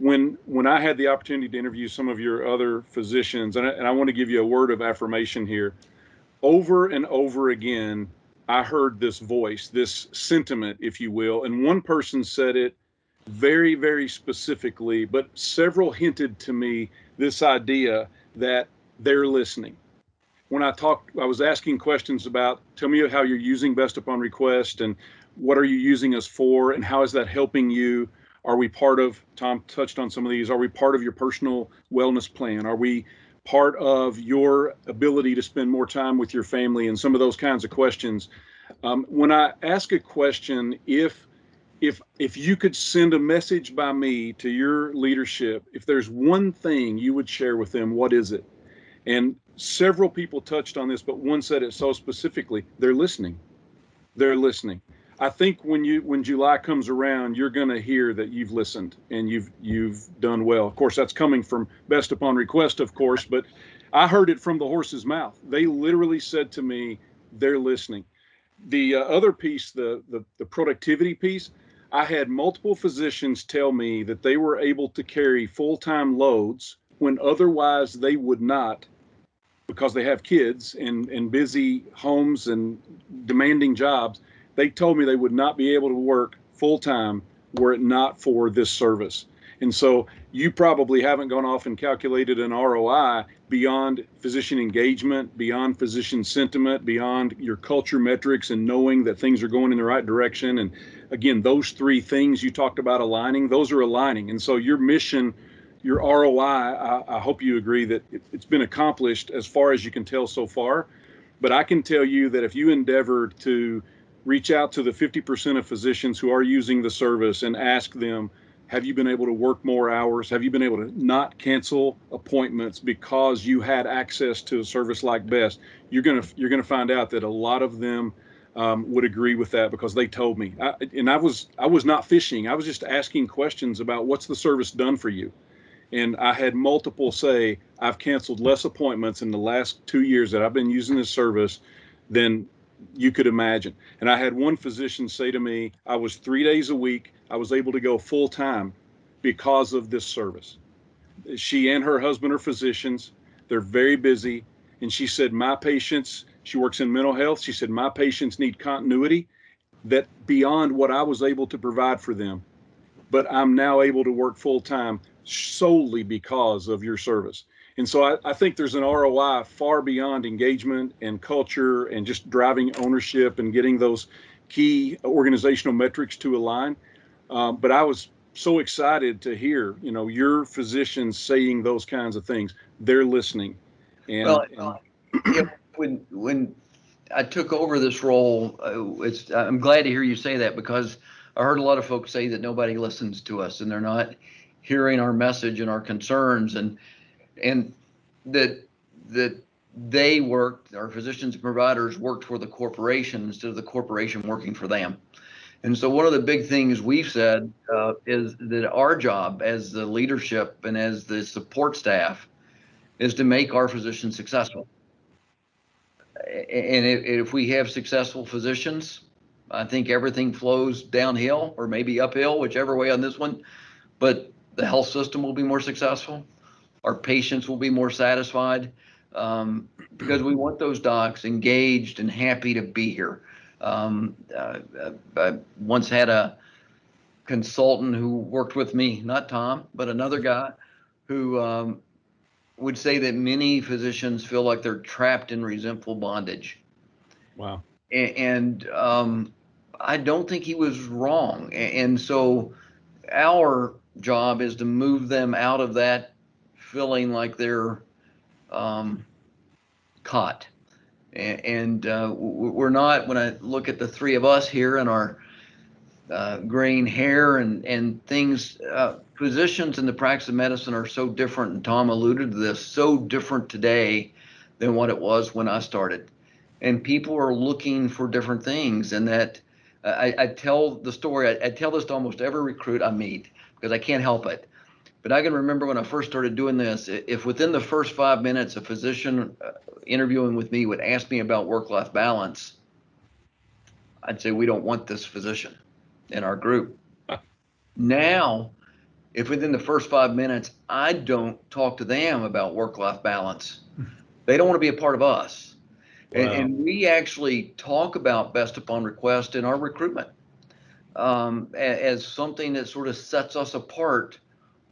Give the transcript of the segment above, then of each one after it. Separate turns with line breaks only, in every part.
when I had the opportunity to interview some of your other physicians, and I want to give you a word of affirmation here, over and over again, I heard this voice, this sentiment, if you will, and one person said it very, very specifically, but several hinted to me this idea that they're listening. When I was asking questions about, tell me how you're using Best Upon Request and what are you using us for and how is that helping you? Are we part of, Tom touched on some of these, are we part of your personal wellness plan? Are we part of your ability to spend more time with your family and some of those kinds of questions? When I ask a question, if you could send a message by me to your leadership, if there's one thing you would share with them, what is it? And several people touched on this, but one said it so specifically, they're listening. They're listening. I think when July comes around, you're going to hear that you've listened and you've done well. Of course, that's coming from Best Upon Request, of course, but I heard it from the horse's mouth. They literally said to me, they're listening. The other piece, the productivity piece, I had multiple physicians tell me that they were able to carry full-time loads when otherwise they would not, because they have kids and busy homes and demanding jobs. They told me they would not be able to work full time were it not for this service. And so you probably haven't gone off and calculated an ROI beyond physician engagement, beyond physician sentiment, beyond your culture metrics and knowing that things are going in the right direction. And again, those three things you talked about aligning, those are aligning. And so your mission, your ROI, I hope you agree that it's been accomplished as far as you can tell so far. But I can tell you that if you endeavored to reach out to the 50% of physicians who are using the service and ask them, have you been able to work more hours? Have you been able to not cancel appointments because you had access to a service like Best? You're gonna find out that a lot of them would agree with that because they told me. I was not fishing. I was just asking questions about what's the service done for you. And I had multiple say, I've canceled less appointments in the last 2 years that I've been using this service than you could imagine. And I had one physician say to me, I was 3 days a week. I was able to go full time because of this service. She and her husband are physicians. They're very busy. And she said, my patients, she works in mental health. She said, my patients need continuity that beyond what I was able to provide for them. But I'm now able to work full time solely because of your service. And so I think there's an ROI far beyond engagement and culture and just driving ownership and getting those key organizational metrics to align. But I was so excited to hear, your physicians saying those kinds of things. They're listening.
Well,
And
when I took over this role, I'm glad to hear you say that because I heard a lot of folks say that nobody listens to us and they're not hearing our message and our concerns and that they worked, our physicians and providers worked for the corporation instead of the corporation working for them. And so one of the big things we've said is that our job as the leadership and as the support staff is to make our physicians successful. And if we have successful physicians, I think everything flows downhill or maybe uphill, whichever way on this one, but the health system will be more successful. Our patients will be more satisfied because we want those docs engaged and happy to be here. I once had a consultant who worked with me, not Tom, but another guy who would say that many physicians feel like they're trapped in resentful bondage.
wow.
And I don't think he was wrong. And so our job is to move them out of that feeling like they're caught. And we're not, when I look at the three of us here and our graying hair and things, physicians in the practice of medicine are so different, and Tom alluded to this, so different today than what it was when I started. And people are looking for different things. And that I tell the story, I tell this to almost every recruit I meet because I can't help it. But I can remember when I first started doing this, if within the first 5 minutes a physician interviewing with me would ask me about work-life balance, I'd say we don't want this physician in our group. Now, if within the first 5 minutes I don't talk to them about work-life balance, they don't want to be a part of us.
Wow.
And we actually talk about best upon request in our recruitment as something that sort of sets us apart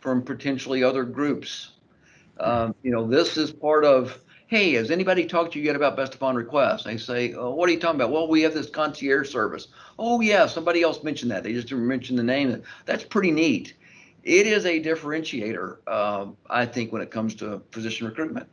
from potentially other groups. This is part of, hey, has anybody talked to you yet about best upon request? They say, oh, what are you talking about? Well, we have this concierge service. Oh, yeah, somebody else mentioned that. They just didn't mention the name. That's pretty neat. It is a differentiator, I think, when it comes to physician recruitment.